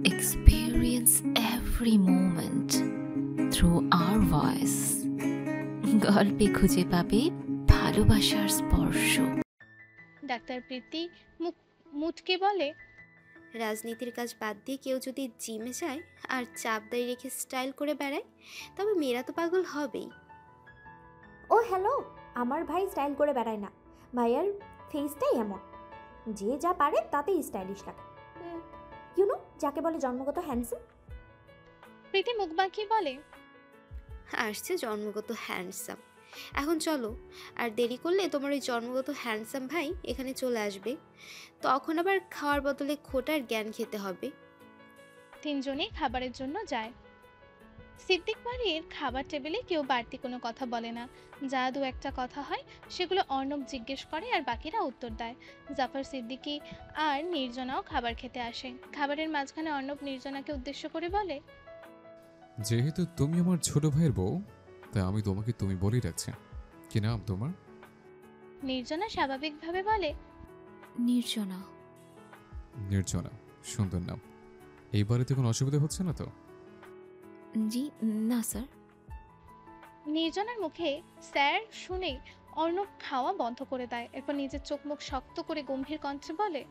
experience every moment through our voice. গল্পে খুঁজে পাবে ভালোবাসার স্পর্শ। ডাক্তার প্রীতি মুটকে বলে, রাজনীতির কাজ বাদ দিয়ে কেউ যদি জিমে যায় আর চাপদাই রেখে স্টাইল করে বেড়ায়, তবে মেয়েরা তো পাগল হবেই। ও হ্যালো, আমার ভাই স্টাইল করে বেড়ায় না, ভাইয়ার ফেসটাই এমন, যে যা পারে তাতেই স্টাইলিশ লাগে। ইউনো, যাকে বলে জন্মগত হ্যান্ডসাম। প্রীতি মুখ বাঁকিয়ে বলে, আসছে জন্মগত হ্যান্ডসাম। এখন চলো, আর দেরি করলে তোমার ওই জন্মগত হ্যান্ডসাম ভাই এখানে চলে আসবে, তখন আবার খাওয়ার বদলে খোটার জ্ঞান খেতে হবে। তিনজনেই খাবারের জন্য যায়। সিদ্দিক বাড়ির খাবার টেবিলে কেউ বাড়তি কোনো কথা বলে না। যা দু একটা কথা হয় সেগুলো অর্ণব জিজ্ঞেস করে আর বাকিরা উত্তর দেয়। জাফর, সিদ্দিকি আর নির্জনাও খাবার খেতে আসে। খাবারের মাঝখানে অর্ণব নির্জনাকে উদ্দেশ্য করে বলে, যেহেতু তুমি আমার ছোট ভাইয়ের বউ, তাই আমি তোমাকে তুমি বলেই রাখছি। কি নাম তোমার? নির্জনা স্বাভাবিকভাবে বলে, নির্জনা। নির্জনা, সুন্দর নাম। এই বাড়িতে কোনো অসুবিধা হচ্ছে না তো? জি না স্যার। নির্জনার মুখে স্যার শুনে অর্ণব খাওয়া বন্ধ করে দেয়। এরপর নিজের চোখ মুখ শক্ত করে গম্ভীর কণ্ঠে বলে,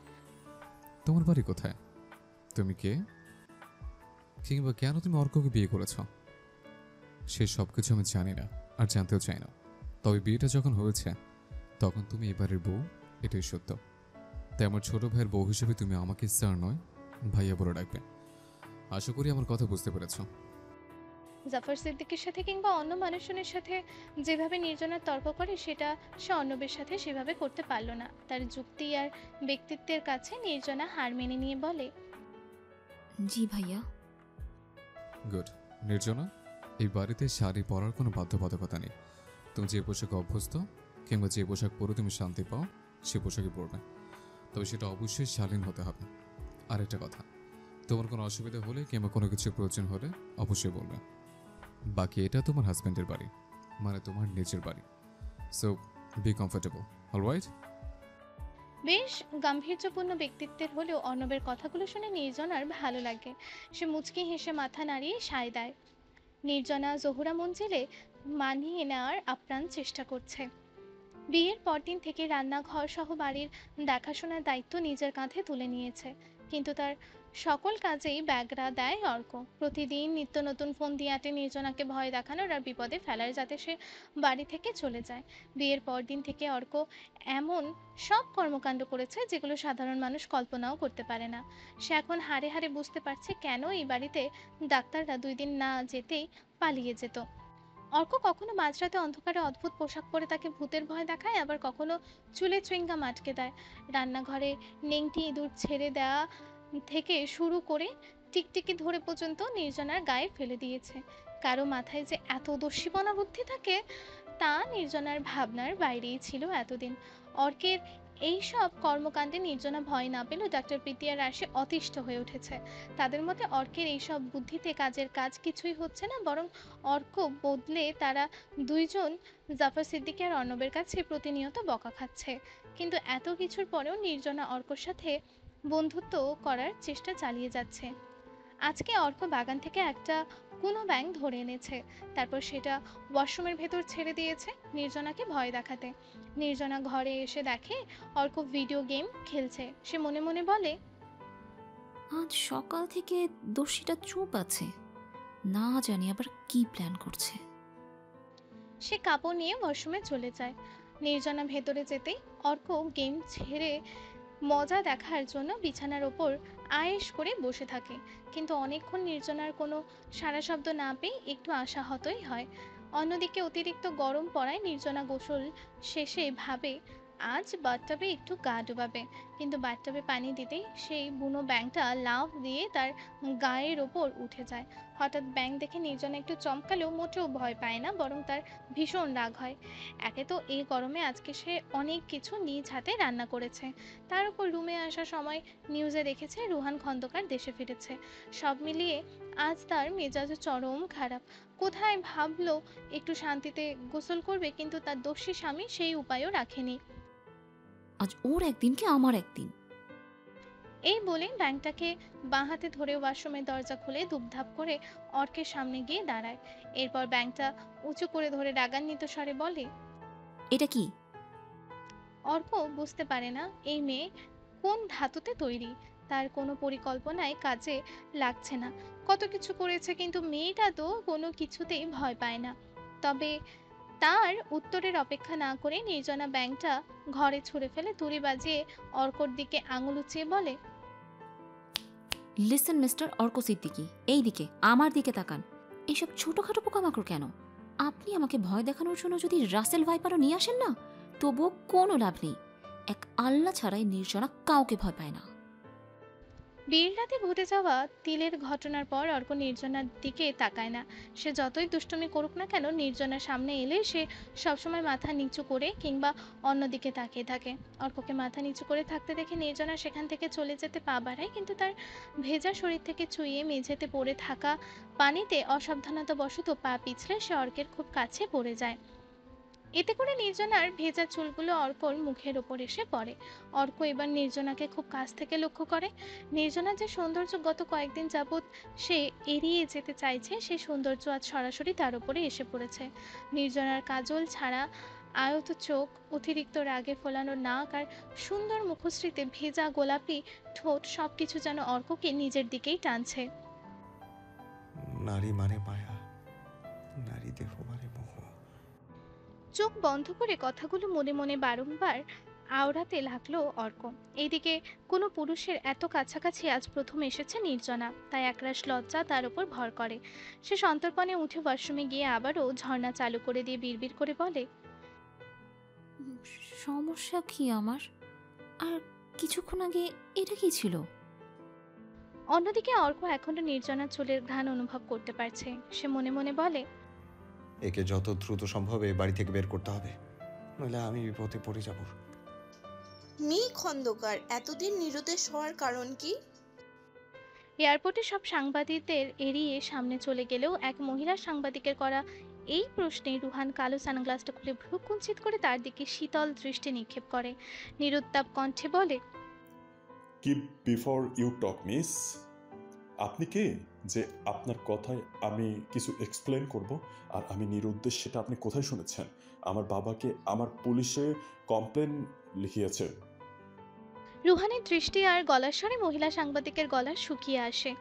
তোমার বাড়ি কোথায়? তুমি কে? কিংবা কেন তুমি অর্ককে বিয়ে করেছ? সে সব কিছু আমি জানি না আর জানতেও চাই না। তবে বিয়েটা যখন হয়েছে তখন তুমি এবারের বউ, এটাই সত্য। তাই আমার ছোট ভাইয়ের বউ হিসেবে তুমি আমাকে স্যার নয়, ভাইয়া বলে ডাকবে। আশা করি আমার কথা বুঝতে পেরেছ। জাফর সিদ্দিকের সাথে কিংবা অন্য মানুষজনের সাথে যেভাবে নির্জনার তর্ক করে সেটা সে অর্ণবের সাথে সেভাবে করতে পারল না। তার যুক্তি আর ব্যক্তিত্বের কাছে নির্জনা হার মেনে নিয়ে বলে, জি ভাইয়া। গুড। নির্জনা, এই বাড়িতে শাড়ি পরার কোনো বাধ্যবাধকতা নেই। তুমি যে পোশাকে অভ্যস্ত কিংবা যে পোশাক পরে তুমি শান্তি পাও সে পোশাকই পরবে, তবে সেটা অবশ্যই শালীন হতে হবে। আর একটা কথা, তোমার কোনো অসুবিধা হলে কিংবা কোনো কিছু প্রয়োজন হলে অবশ্যই বলবে। বাকি এটা তোমার হাজব্যান্ডের বাড়ি, মানে তোমার নিজের বাড়ি। So B comfortable, alright? বেশ গাম্ভীর্যপূর্ণ ব্যক্তিত্বের হলেও অর্ণবের কথাগুলো শুনে নির্জনার ভালো লাগে। সে মুচকি হেসে মাথা নাড়িয়ে সায় দেয়। নির্জনা জহুরা মঞ্জিলে মানিয়ে নেওয়ার আপ্রাণ চেষ্টা করছে। বিয়ের পরদিন থেকে রান্নাঘর সহ বাড়ির দেখাশোনার দায়িত্ব নিজের কাঁধে তুলে নিয়েছে। কিন্তু তার সকল কাজেই ব্যাগরা দেয় অর্ক। প্রতিদিন নিত্য নতুন ফোন দিয়ে আটে নির্জনাকে ভয় দেখানোর আর বিপদে ফেলার, যাতে সে বাড়ি থেকে চলে যায়। বিয়ের পরদিন থেকে অর্ক এমন সব কর্মকাণ্ড করেছে যেগুলো সাধারণ মানুষ কল্পনাও করতে পারে না। সে এখন হাড়ে হাড়ে বুঝতে পারছে কেন এই বাড়িতে ডাক্তাররা 2 দিন না যেতেই পালিয়ে যেত। অর্ক কখনো মাঝরাতে অন্ধকারে অদ্ভুত পোশাক পরে তাকে ভূতের ভয় দেখায়, আবার কখনো চুলে চুইংগাম আটকে দেয়। রান্নাঘরে নেংটি ইঁদুর ছেড়ে দেওয়া থেকে শুরু করে টিকটিকি ধরে পর্যন্ত নির্জনার গায়ে ফেলে দিয়েছে। কারো মাথায় যে এত দস্যিপনা বুদ্ধি থাকে তা নির্জনার ভাবনার বাইরেই ছিল এতদিন। অর্কের এই সব কর্মকাণ্ডে নির্জনা ভয় না পেলেও ডাক্তার প্রীতি আর রাশি অতিষ্ঠ হয়ে উঠেছে। তাদের মতে অর্কের এইসব বুদ্ধিতে কাজের কাজ কিছুই হচ্ছে না, বরং অর্ক বদলে তারা দুইজন জাফর সিদ্দিকী আর অর্ণবের কাছে প্রতিনিয়ত বকা খাচ্ছে। কিন্তু এত কিছুর পরেও নির্জনা অর্কর সাথে বন্ধুত্ব করার চেষ্টা চালিয়ে যাচ্ছে। আজকে অর্ক বাগান থেকে একটা কোনো ব্যাঙ ধরে এনেছে, তারপর সেটা ওয়াশরুমের ভেতর ছেড়ে দিয়েছে নির্জনাকে ভয় দেখাতে। নির্জনা ঘরে এসে দেখে অর্ক ভিডিও গেম খেলছে। সে মনে মনে বলে, আজ সকাল থেকে দোষীটা চুপ আছে, না জানি আবার কি প্ল্যান করছে। সে কাপড় নিয়ে ওয়াশরুমে চলে যায়। নির্জনা ভেতরে যেতেই অর্ক গেম ছেড়ে মজা দেখার জন্য বিছানার ওপর আয়েশ করে বসে থাকে। কিন্তু অনেকক্ষণ নির্জনার কোনো সাড়া শব্দ না পেয়ে একটু আশাহতই হয়। অন্যদিকে অতিরিক্ত গরম পড়ায় নির্জনা গোসল শেষে ভাবে আজ বাথটাবে একটু গা ডুবাবে। কিন্তু বাথটাবে পানি দিতেই সেই বুনো ব্যাঙটা লাফ দিয়ে তার গায়ের ওপর উঠে যায়। হঠাৎ ব্যাঙ দেখে নির্জনা একটু চমকালেও মোটেও ভয় পায় না, বরং তার ভীষণ রাগ হয়। একে তো এই গরমে আজকে সে অনেক কিছু নিজ হাতে রান্না করেছে, তার উপর রুমে আসার সময় নিউজে দেখেছে রুহান খন্দকার দেশে ফিরেছে। সব মিলিয়ে আজ তার মেজাজ চরম খারাপ। কোথায় ভাবলো একটু শান্তিতে গোসল করবে, কিন্তু তার দস্যি স্বামী সেই উপায়ও রাখেনি। আজ ওর একদিন কি আমার একদিন। এই বলে ব্যাংকটাকে বাঁ হাতে ধরে ওয়াশরুমের দরজা খুলে দুপধাপ করে অর্কের সামনে গিয়ে দাঁড়ায়। এরপর ব্যাংকটা উঁচু করে ধরে রাগান্বিত স্বরে বলে, এটা কি? অর্ক বুঝতে পারে না এই মেয়ে কোন ধাতুতে তৈরি। তার কোনো পরিকল্পনায় কাজে লাগছে না। কত কিছু করেছে কিন্তু মেয়েটা তো কোনো কিছুতেই ভয় পায় না। তবে তার উত্তরের অপেক্ষা না করে নির্জনা ব্যাংকটা ঘরে ছুঁড়ে ফেলে তুড়ি বাজিয়ে অর্কর দিকে আঙুল উঁচিয়ে বলে, লিসেন মিস্টার অর্ক সিদ্দিকী, এই দিকে, আমার দিকে তাকান। এসব ছোটখাটো পোকামাকড় কেন? আপনি আমাকে ভয় দেখানোর জন্য যদি রাসেল ভাইপারও নিয়ে আসেন না, তবুও কোনো লাভ নেই। এক আল্লাহ ছাড়াই নির্জনা কাউকে ভয় পায় না। বীর রাতে ঘটে যাওয়া তিলের ঘটনার পর অর্ক নির্জনার দিকে তাকায় না। সে যতই দুষ্টুমি করুক না কেন, নির্জনার সামনে এলে সে সবসময় মাথা নিচু করে কিংবা অন্যদিকে তাকিয়ে থাকে। অর্ককে মাথা নিচু করে থাকতে দেখে নির্জনা সেখান থেকে চলে যেতে পা বাড়ায়, কিন্তু তার ভেজা শরীর থেকে চুইয়ে মেঝেতে পড়ে থাকা পানিতে অসাবধানতাবশত পা পিছলে সে অর্কের খুব কাছে পড়ে যায়। এতে করে নির্জনার ভেজা চুলগুলো অর্কর মুখের ওপর এসে পড়ে। অর্ক এবার নির্জনাকে খুব কাছ থেকে লক্ষ্য করে। নির্জনার যে সৌন্দর্য গত কয়েকদিন যাবৎ সে এড়িয়ে যেতে চাইছে, সেই সৌন্দর্য আজ সরাসরি তার উপরে এসে পড়েছে। নির্জনার কাজল ছাড়া আয়ত চোখ, অতিরিক্ত রাগে ফোলানো নাক আর সুন্দর মুখশ্রীতে ভেজা গোলাপি ঠোঁট সবকিছু যেন অর্ককে নিজের দিকেই টানছে। নারী মানে মায়া, নারী দেহ মানে মোহ। চোখ বন্ধ করে কথাগুলো মনে মনে বারংবার আওড়াতে লাগলো অর্ক। এইদিকে কোনো পুরুষের এত কাছাকাছি আজ প্রথম এসেছে নির্জনা, তাই একরাশ লজ্জা তার উপর ভর করে। সে সন্তর্পণে উঠে ওয়াশরুমে গিয়ে আবারও ঝর্ণা চালু করে দিয়ে বিড়বিড় করে বলে, সমস্যা কি আমার? আর কিছুক্ষণ আগে এটা কি ছিল? অন্যদিকে অর্ক এখনো নির্জনার চুলের ঘ্রাণ অনুভব করতে পারছে। সে মনে মনে বলে, একে যত দ্রুত সম্ভব এই বাড়ি থেকে বের করতে হবে, নইলে আমি বিপদে পড়ে যাব। মি খন্দকার এতদিন নিরুদ্দেশ হওয়ার কারণ কি? এয়ারপোর্টে সব সাংবাদিকদের এড়িয়ে সামনে চলে গেলেও এক মহিলা সাংবাদিকের করা এই প্রশ্নে রুহান কালো সানগ্লাসটা খুলে ভ্রু কুঞ্চিত করে তার দিকে শীতল দৃষ্টি নিক্ষেপ করে। নিরুত্তাপ কণ্ঠে বলে, keep before you talk miss. আপনি কে যে আপনার কথায় আমি কিছু এক্সপ্লেন করব? আর আমি নিরুদ্দেশ সেটা আপনি কোথায় শুনেছেন? আমার বাবাকে আমার পুলিশে কমপ্লেন লিখিয়েছে। রুহানের দৃষ্টি আর গলার স্বরে মহিলা সাংবাদিকের গলা শুকিয়ে আসে।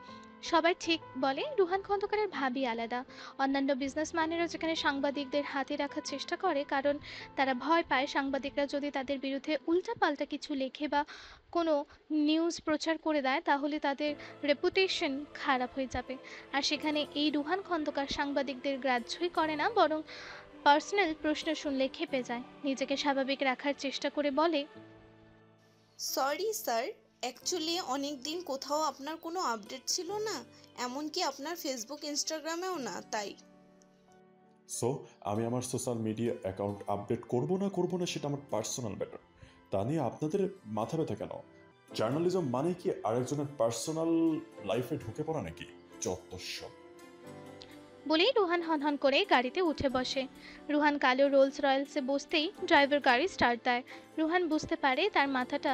সবাই ঠিক বলে রুহান খন্দকারের ভাবি আলাদা। অন্যান্য বিজনেসম্যানেরা যেখানে সাংবাদিকদের হাতে রাখার চেষ্টা করে, কারণ তারা ভয় পায় সাংবাদিকরা যদি তাদের বিরুদ্ধে উল্টাপাল্টা কিছু লেখে বা কোনো নিউজ প্রচার করে দেয় তাহলে তাদের রেপুটেশন খারাপ হয়ে যাবে। আর সেখানে এই রুহান খন্দকার সাংবাদিকদের গ্রাহ্যই করে না, বরং পার্সোনাল প্রশ্ন শুনলে ক্ষেপে যায়। নিজেকে স্বাভাবিক রাখার চেষ্টা করে বলে, সরি স্যার, অ্যাকচুয়ালি অনেক দিন কোথাও আপনার কোনো আপডেট ছিল না, এমনকি আপনার ফেসবুক ইনস্টাগ্রামেও না, তাই। সো আমি আমার সোশ্যাল মিডিয়া অ্যাকাউন্ট আপডেট করব না সেটা আমার পার্সোনাল ম্যাটার। তা নিয়ে আপনাদের মাথা ব্যথা কেন? জার্নালিজম মানে কি আরেকজনের পার্সোনাল লাইফে ঢুকে পড়া নাকি? যত সব। বলেই রুহান হনহন করে গাড়িতে উঠে বসে। রুহান কালো রোলস রয়েলসে বসতেই ড্রাইভার গাড়ি স্টার্ট দেয়। রুহান বুঝতে পারে তার মাথাটা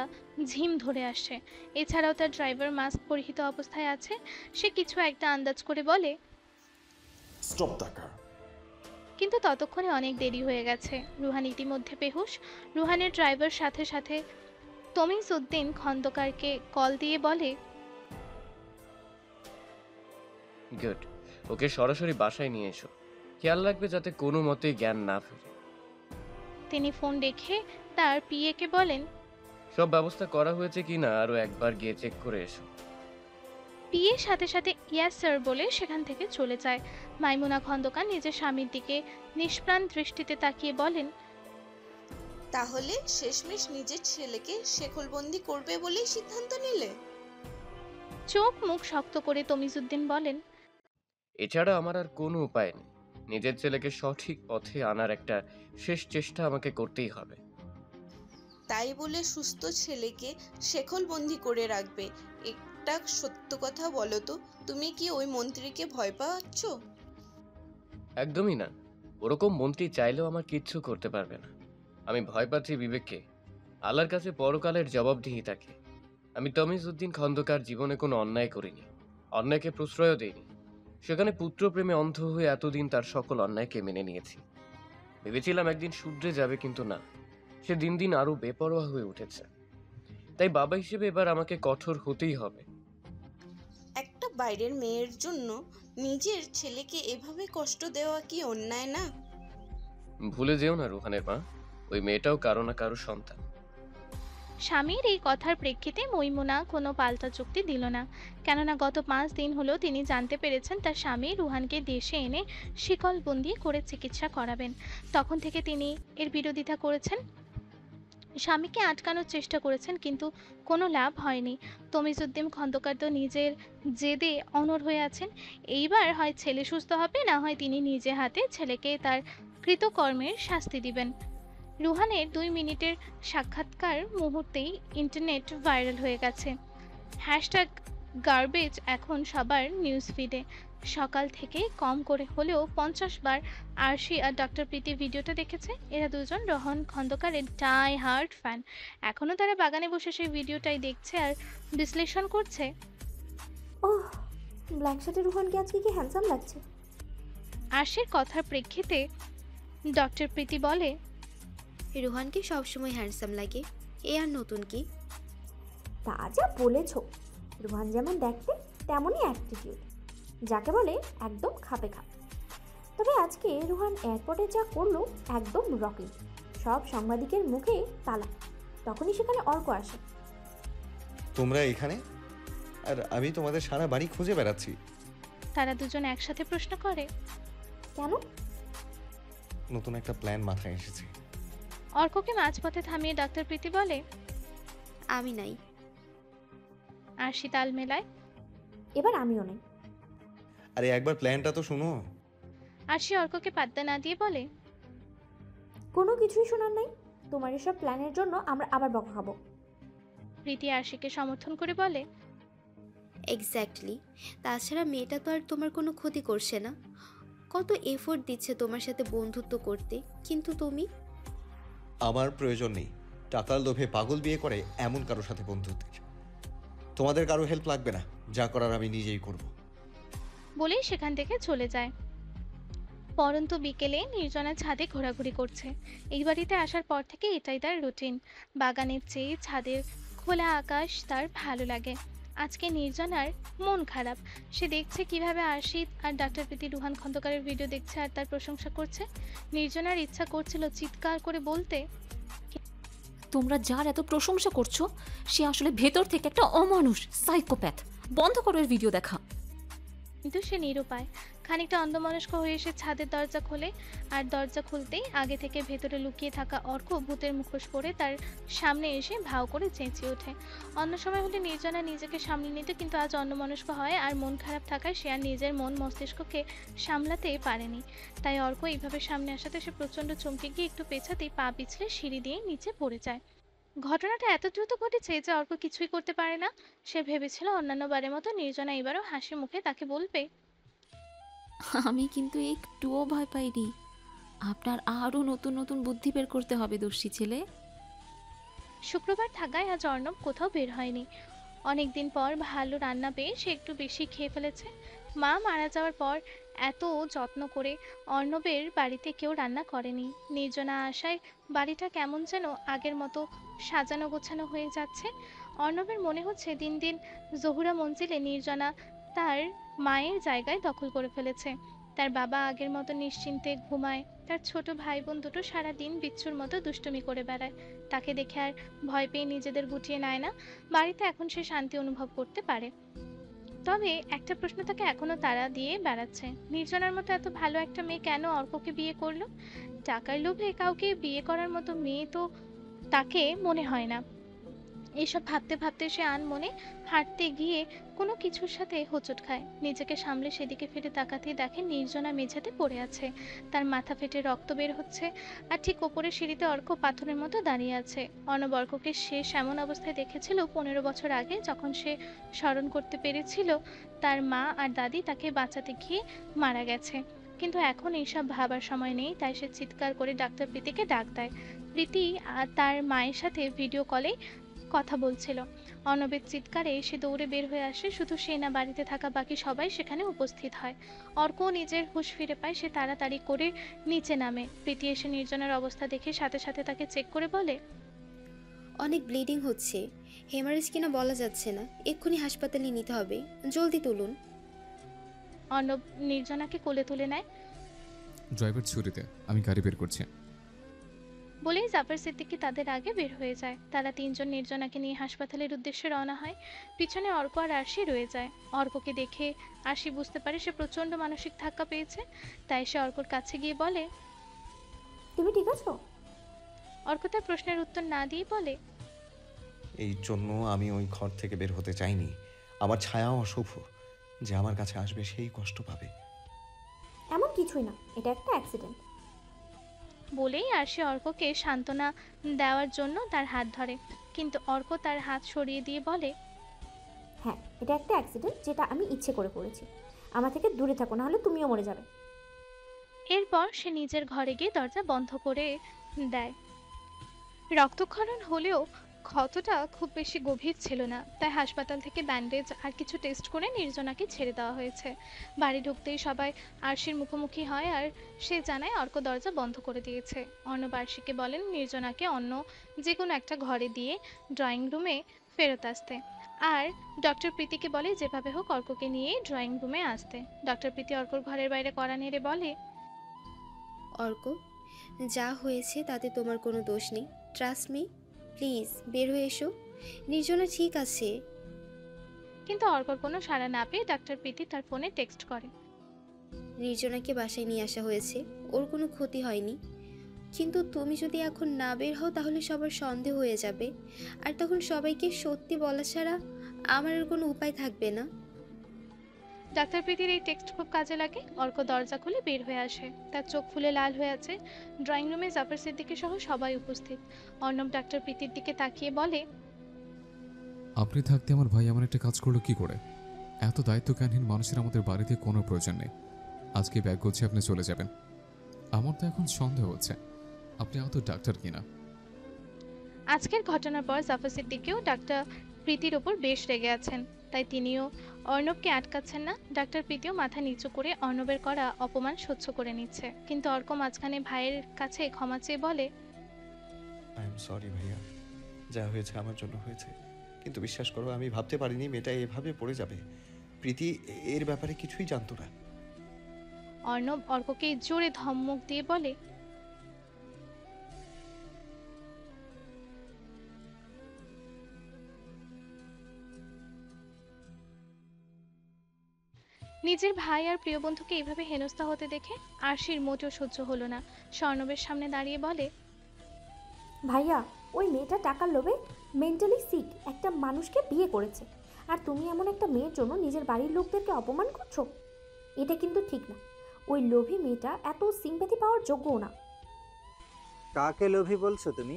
ঝিম ধরে আসছে। এছাড়াও তার ড্রাইভার মাস্ক পরিহিত অবস্থায় আছে। সে কিছু একটা আন্দাজ করে বলে, স্টপ দ্য কার। কিন্তু ততক্ষণে অনেক দেরি হয়ে গেছে। রুহান ইতিমধ্যে বেহুশ। রুহানের ড্রাইভার সাথে সাথে তমিজউদ্দিন খন্দকারকে কল দিয়ে বলে, গুড, ওকে সরাসরি বাসায় নিয়ে এসো। খেয়াল রাখবে যাতে কোনো মতেই জ্ঞান না ফিরে। তিনি ফোন রেখে তার পিএকে বলেন, সব ব্যবস্থা করা হয়েছে কিনা আরও একবার গিয়ে চেক করে এসো। পিএর সাথে সাথে ইয়াস স্যার বলে সেখান থেকে চলে যায়। মাইমুনা খন্দকার নিজের স্বামীর দিকে নিষ্প্রাণ দৃষ্টিতে তাকিয়ে বলেন, তাহলে শেষমেশ নিজের ছেলেকে শেকলবন্দি করবে বলেই সিদ্ধান্ত নিলে? চোখ মুখ শক্ত করে তমিজউদ্দিন বলেন, এছাড়া আমার আর কোনো উপায় নেই। নিজের ছেলেকে সঠিক পথে আনার একটা শেষ চেষ্টা আমাকে করতেই হবে। তাই বলে সুস্থ ছেলেকে শেকলবন্দি করে রাখবে? একটা সত্য কথা বলো তো, তুমি কি ওই মন্ত্রীকে ভয় পাচ্ছ? একদমই না। ওরকম মন্ত্রী চাইলেও আমার কিচ্ছু করতে পারবে না। আমি ভয় পাচ্ছি বিবেককে, আল্লাহর কাছে পরকালের জবাবদিহি তাকে। আমি তমিজউদ্দিন খন্দকার জীবনে কোনো অন্যায় করিনি, অন্যায়কে প্রশ্রয়ও দেইনি। সেখানে পুত্রপ্রেমে অন্ধ হয়ে এতদিন তার সকল অন্যায়কে মেনে নিয়েছি। ভেবেছিলাম একদিন শুধরে যাবে, কিন্তু না, সে দিন দিন আরো বেপরোয়া হয়ে উঠেছে। তাই বাবা হিসেবে এবার আমাকে কঠোর হতেই হবে। একটা বাইরের মেয়ের জন্য নিজের ছেলেকে এভাবে কষ্ট দেওয়া কি অন্যায় না? ভুলে যেও না রুহানের মা, ওই মেয়েটাও কারো না কারো সন্তান। স্বামীর এই কথার প্রেক্ষিতে মৈমুনা কোনো পাল্টা যুক্তি দিল না, কেননা গত 5 দিন হলো তিনি জানতে পেরেছেন তার স্বামী রুহানকে দেশে এনে শিকলবন্দি করে চিকিৎসা করাবেন। তখন থেকে তিনি এর বিরোধিতা করেছেন, স্বামীকে আটকানোর চেষ্টা করেছেন, কিন্তু কোনো লাভ হয়নি। তমিজউদ্দিন খন্দকার তো নিজের জেদে অনড় হয়ে আছেন। এইবার হয় ছেলে সুস্থ হবে, না হয় তিনি নিজে হাতে ছেলেকে তার কৃতকর্মের শাস্তি দিবেন। রুহানের 2 মিনিটের সাক্ষাৎকার মুহূর্তেই ইন্টারনেট ভাইরাল হয়ে গেছে। হ্যাশট্যাগ গার্বেজ এখন সবার নিউজ ফিডে। সকাল থেকে কম করে হলেও 50 বার আরশি আর ডক্টর প্রীতি ভিডিওটা দেখেছে। এরা দুজন রোহন খন্দকারের ডাই হার্ট ফ্যান। এখনও তারা বাগানে বসে সেই ভিডিওটাই দেখছে আর বিশ্লেষণ করছে। ওহ, ব্ল্যাক শার্টে রুহানকে আজকে কি হ্যান্ডসাম লাগছে। আরশির কথার প্রেক্ষিতে ডক্টর প্রীতি বলে, রোহানকে সবসময় হ্যান্ডসাম লাগে, এ আর নতুন কি? তা যা বলেছ, রুহান যেমন দেখতে তেমনই অ্যাটিটিউড, যাকে বলে একদম খাপে খাপ। তবে আজকে রুহান এয়ারপোর্টে যা করলো একদম রকিং। সব সাংবাদিকের মুখে তালা। তখনই সেখানে অর্ক আসে। তোমরা এখানে? আর আমি তোমাদের সারা বাড়ি খুঁজে বেড়াচ্ছি। তারা দুজন একসাথে প্রশ্ন করে, কেন? নতুন একটা প্ল্যান মাথায় এসেছে। অর্ককে মাঝপথে থামিয়ে ডাক্তার প্রীতি বলে, আমি নাই। আরশি তাল মেলায়, এবার আমিও নেই। আরে একবার প্ল্যানটা তো শুনো। আরশি অর্ককে পাত্তা না দিয়ে বলে, কোনো কিছুই শোনার নাই। তোমার এসব প্ল্যানের জন্য আমরা আবার বকা খাবো। প্রীতি আরশিকে সমর্থন করে বলে, এক্স্যাক্টলি। তাছাড়া মেয়েটা তো আর তোমার কোনো ক্ষতি করছে না, কত এফোর্ট দিচ্ছে তোমার সাথে বন্ধুত্ব করতে, কিন্তু তুমি। আমার প্রয়োজন নেই টাকার লোভে পাগল বিয়ে করে এমন কারোর সাথে বন্ধুত্বের। তোমাদের কারো হেল্প লাগবে না, যা করার আমি নিজেই করব। বলেই সেখান থেকে চলে যায়। পরন্তু বিকেলে নির্জনা ছাদে ঘোরাঘুরি করছে। এই বাড়িতে আসার পর থেকে এটাই তার রুটিন। বাগানের চেয়ে ছাদের খোলা আকাশ তার ভালো লাগে। আজকে নির্জনার মন খারাপ। সে দেখছে কিভাবে আরশিদ আর ডাক্তার প্রীতি রুহান খন্দকারের ভিডিও দেখছে আর তার প্রশংসা করছে। নির্জনার ইচ্ছা করছিল চিৎকার করে বলতে, তোমরা যার এত প্রশংসা করছো সে আসলে ভেতর থেকে একটা অমানুষ সাইকোপ্যাথ। বন্ধ করো এর ভিডিও দেখা। কিন্তু সে নিরুপায়। খানিকটা অন্ধমনস্ক হয়ে এসে ছাদের দরজা খোলে, আর দরজা খুলতেই আগে থেকে ভেতরে লুকিয়ে থাকা অর্ক ভূতের মুখোশ পরে তার সামনে এসে ভাও করে চেঁচিয়ে ওঠে। অন্য সময় হলে নির্জনা নিজেকে সামলে নিত, কিন্তু আজ অন্যমনস্ক হয় আর মন খারাপ থাকায় সে আর নিজের মন মস্তিষ্ককে সামলাতে পারেনি। তাই অর্ক এইভাবে সামনে আসাতে সে প্রচণ্ড চমকে গিয়ে একটু পেছাতেই পা পিছলে সিঁড়ি দিয়ে নিচে পড়ে যায়। ঘটনাটা এত দ্রুত ঘটেছে যে অর্ক কিছুই করতে পারে না। সে ভেবেছিল অন্যান্য বারের মতো নির্জনা এবারও হাসি মুখে তাকে বলবে, আমি কিন্তু একটুও ভয় পাইনি। আপনার আরও নতুন নতুন বুদ্ধি বের করতে হবে দোষী ছেলে। শুক্রবার থাকায় আজ অর্ণব কোথাও বের হয়নি। অনেকদিন পর ভালো রান্না পেয়ে সে একটু বেশি খেয়ে ফেলেছে। মা মারা যাওয়ার পর এত যত্ন করে অর্ণবের বাড়িতে কেউ রান্না করেনি। নির্জনা আশায় বাড়িটা কেমন যেন আগের মতো সাজানো গোছানো হয়ে যাচ্ছে। অর্ণবের মনে হচ্ছে দিন দিন জহুরা মঞ্জিলে নির্জনা তার মায়ের জায়গায় দখল করে ফেলেছে। তার বাবা আগের মতো নিশ্চিন্তে ঘুমায়, তার ছোট ভাই বোন দুটো সারাদিন বিচ্ছুর মতো দুষ্টুমি করে বেড়ায়। তাকে দেখে আর ভয় পেয়ে নিজেদের গুটিয়ে নেয় না। বাড়িতে এখন সে শান্তি অনুভব করতে পারে। তবে একটা প্রশ্ন তাকে এখনো তাড়া দিয়ে বেড়াচ্ছে, নির্জনার মতো এত ভালো একটা মেয়ে কেন অর্ককে বিয়ে করলো? টাকার লোভে কাউকে বিয়ে করার মতো মেয়ে তো তাকে মনে হয় না। এইসব ভাবতে ভাবতে সে আনমনে হাঁটতে গিয়ে কোনো কিছুর সাথে হোঁচট খায়। নিজেকে সামলে সেদিকে ফিরে তাকাতেই দেখে নির্জনা মেঝেতে পড়ে আছে, তার মাথা ফেটে রক্ত বের হচ্ছে, আর ঠিক ওপরে সিঁড়িতে অর্ক পাথরের মতো দাঁড়িয়ে আছে। অর্ণব অর্ককে শেষ এমন অবস্থায় দেখেছিল 15 বছর আগে, যখন সে স্মরণ করতে পেরেছিল তার মা আর দাদি তাকে বাঁচাতে গিয়ে মারা গেছে। কিন্তু এখন এইসব ভাবার সময় নেই, তাই সে চিৎকার করে ডাক্তার প্রীতিকে ডাক দেয়। প্রীতি আর তার মায়ের সাথে ভিডিও কলে কথা বলছিল। অর্ণবের চিৎকারে সে দৌড়ে বের হয়ে আসে। শুধু সে না, বাড়িতে থাকা বাকি সবাই সেখানে উপস্থিত হয়। অর্কও নিজের হুঁশ ফিরে পায়। সে তাড়াতাড়ি করে নিচে নামে। প্রীতি এসে নির্জনার অবস্থা দেখে সাথে সাথে তাকে চেক করে বলে, অনেক ব্লিডিং হচ্ছে, হেমারেজ কিনা বলা যাচ্ছে না, এক্ষুনি হাসপাতালে নিতে হবে, জলদি তুলুন। অর্ণব নির্জনাকে কোলে তুলে নেয়। ড্রাইভার ছুরিতে, আমি গাড়ি বের করছি। বলেই জাফর সিদ্দিকী তাদের আগে বের হয়ে যায়। তারা তিনজন নির্জনাকে নিয়ে হাসপাতালের উদ্দেশ্যে রওনা হয়। পিছনে অর্ক আর আরশি রয়ে যায়। অর্ককে দেখে আরশি বুঝতে পারে সে প্রচন্ড মানসিক ধাক্কা পেয়েছে। তাই সে অর্কর কাছে গিয়ে বলে, তুমি ঠিক আছো? অর্ক তার প্রশ্নের উত্তর না দিয়ে বলে, এই জন্য আমি ওই ঘর থেকে বের হতে চাইনি। আমার ছায়াও অশুভ, যে আমার কাছে আসবে সেই কষ্ট পাবে। এমন কিছুই না, এটা একটা অ্যাক্সিডেন্ট। বলেই আরশি অর্ককে সান্ত্বনা দেওয়ার জন্য তার হাত ধরে, কিন্তু অর্ক তার হাত সরিয়ে দিয়ে বলে, হ্যাঁ, এটা একটা অ্যাক্সিডেন্ট যেটা আমি ইচ্ছে করে করেছি। আমার থেকে দূরে থাকো, না হলে তুমিও মরে যাবে। এরপর সে নিজের ঘরে গিয়ে দরজা বন্ধ করে দেয়। রক্তক্ষরণ হলেও ক্ষতটা খুব বেশি গভীর ছিল না, তাই হাসপাতাল থেকে ব্যান্ডেজ আর কিছু টেস্ট করে নির্জনাকে ছেড়ে দেওয়া হয়েছে। বাড়ি ঢুকতেই সবাই আরশির মুখোমুখি হয় আর সে জানায় অর্ক দরজা বন্ধ করে দিয়েছে। অর্ণব আরশিকে বলেন নির্জনাকে অন্য যে কোনো একটা ঘরে দিয়ে ড্রয়িং রুমে ফেরত আসতে, আর ডক্টর প্রীতিকে বলে যেভাবে হোক অর্ককে নিয়ে ড্রয়িং রুমে আসতে। ডক্টর প্রীতি অর্কর ঘরের বাইরে কড়া নেড়ে বলে, অর্ক, যা হয়েছে তাতে তোমার কোনো দোষ নেই, ট্রাস্ট মি, প্লিজ বের হয়ে এসো, নির্জনা ঠিক আছে। কিন্তু অর্কর কোনো সাড়া না পেয়ে ডাক্তার প্রীতি তার ফোনে টেক্সট করে, নির্জনাকে বাসায় নিয়ে আসা হয়েছে, ওর কোনো ক্ষতি হয়নি, কিন্তু তুমি যদি এখন না বের হও তাহলে সবার সন্দেহ হয়ে যাবে, আর তখন সবাইকে সত্যি বলা ছাড়া আমার আর কোনো উপায় থাকবে না। ডাক্তার প্রীতির এই টেক্সট খুব কাজে লাগে। অর্ক দরজা খুলে বের হয়ে আসে, তার চোখ ফুলে লাল হয়ে আছে। ড্রয়িং রুমে জাফর সিদ্দিকী সহ সবাই উপস্থিত। অর্ণব ডাক্তার প্রীতির দিকে তাকিয়ে বলে, আপনি থাকতে আমার ভাই এমন একটা কাজ করলো কি করে? এত দায়িত্বজ্ঞানহীন মানুষের আমাদের বাড়িতে কোনো প্রয়োজন নেই। আজকে ব্যাগ গুছিয়ে আপনি চলে যাবেন। আমার তো এখন সন্দেহ হচ্ছে আপনি আদৌ ডাক্তার কিনা। আজকের ঘটনার পর জাফর সিদ্দিকীও ডাক্তার প্রীতির ওপর বেশ রেগে আছেন, তাই তিনিও অর্ণবকে আটকাচ্ছেন না। ডাক্তার প্রীতিও মাথা নিচু করে অর্ণবের করা অপমান সহ্য করে নিচ্ছে, কিন্তু অর্ক মাঝখানে ভাইয়ের কাছে ক্ষমা চেয়ে বলে, আই এম সরি ভাইয়া, যা হয়েছে আমার জন্য হয়েছে, কিন্তু বিশ্বাস করো আমি ভাবতে পারিনি মেয়েটা এভাবে পড়ে যাবে। প্রীতি এর ব্যাপারে কিছুই জানতো না। অর্ণব অর্ককে জোরে ধমক দিয়ে বলে, নিজের ভাই আর প্রিয় বন্ধুকে এইভাবে হেনস্থা হতে দেখে আরশির মোটেও সহ্য হলো না। স্বর্ণবের সামনে দাঁড়িয়ে বলে, ভাইয়া, ওই মেয়েটা টাকার লোভে মেন্টালি সিক একটা মানুষকে বিয়ে করেছে, আর তুমি এমন একটা মেয়ের জন্য নিজের বাড়ির লোকদেরকে অপমান করছো। এটা কিন্তু ঠিক না। ওই লোভী মেয়েটা এত সিম্প্যাথি পাওয়ার যোগ্যও না। কাকে লোভী বলছো তুমি?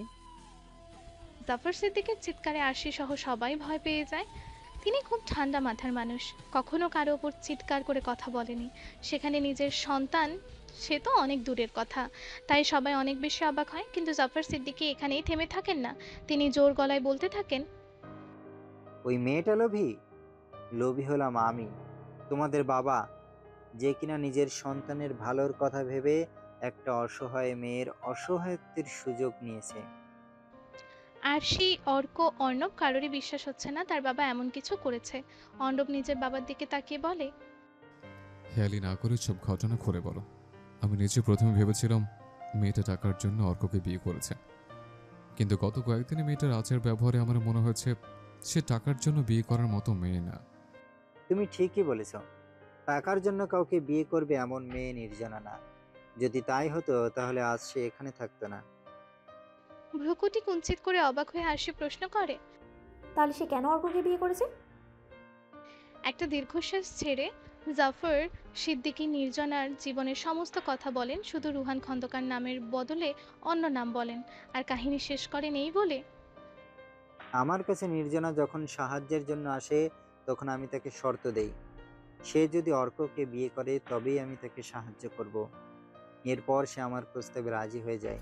জাফর সিদ্দিকের চিৎকারে আরশি সহ সবাই ভয় পেয়ে যায়। তিনি খুব ঠান্ডা মাথার মানুষ, কখনো কারো ওপর চিৎকার করে কথা বলেনি, সেখানে নিজের সন্তান সে তো অনেক দূরের কথা। তাই সবাই অনেক বেশি অবাক হয়, কিন্তু জাফর সিদ্দিকী এখানেই থেমে থাকেন না। তিনি জোর গলায় বলতে থাকেন, ওই মেয়েটা লোভী? লোভী হলাম আমি, তোমাদের বাবা, যে কিনা নিজের সন্তানের ভালোর কথা ভেবে একটা অসহায় মেয়ের অসহায়ত্বের সুযোগ নিয়েছে। আরশি, অর্ক, অর্ণব কারোরই বিশ্বাস হচ্ছে না তার বাবা এমন কিছু করেছে। অর্ণব নিজের বাবার দিকে তাকিয়ে বলে, হেয়ালি না করে সব ঘটনা খুলে বলো। আমি নিজে প্রথমে ভেবেছিলাম মেয়েটা টাকার জন্য অর্ককে বিয়ে করেছে, কিন্তু গত কয়েকদিনে মেয়েটার আচার ব্যবহারে আমার মনে হয়েছে সে টাকার জন্য বিয়ে করার মতো মেয়ে না। তুমি ঠিকই বলেছ, টাকার জন্য কাউকে বিয়ে করবে এমন মেয়ে নির্জনা না। যদি তাই হতো তাহলে আজ সে এখানে থাকতো না। ভ্রুকুটি কুঞ্চিত করে অবাক হয়ে আরশি প্রশ্ন করে, তাহলে সে কেন অর্ককে বিয়ে করেছে? একটা দীর্ঘশ্বাস ছেড়ে জাফর সিদ্দিকী নির্জনার জীবনের সমস্ত কথা বলেন, শুধু রুহান খন্দকার নামের বদলে অন্য নাম বলেন, আর কাহিনী শেষ করেন এই বলে, আমার কাছে নির্জনা যখন সাহায্যের জন্য আসে তখন আমি তাকে শর্ত দেই, সে যদি অর্ককে বিয়ে করে তবেই আমি তাকে সাহায্য করব। এরপর সে আমার প্রস্তাবে রাজি হয়ে যায়।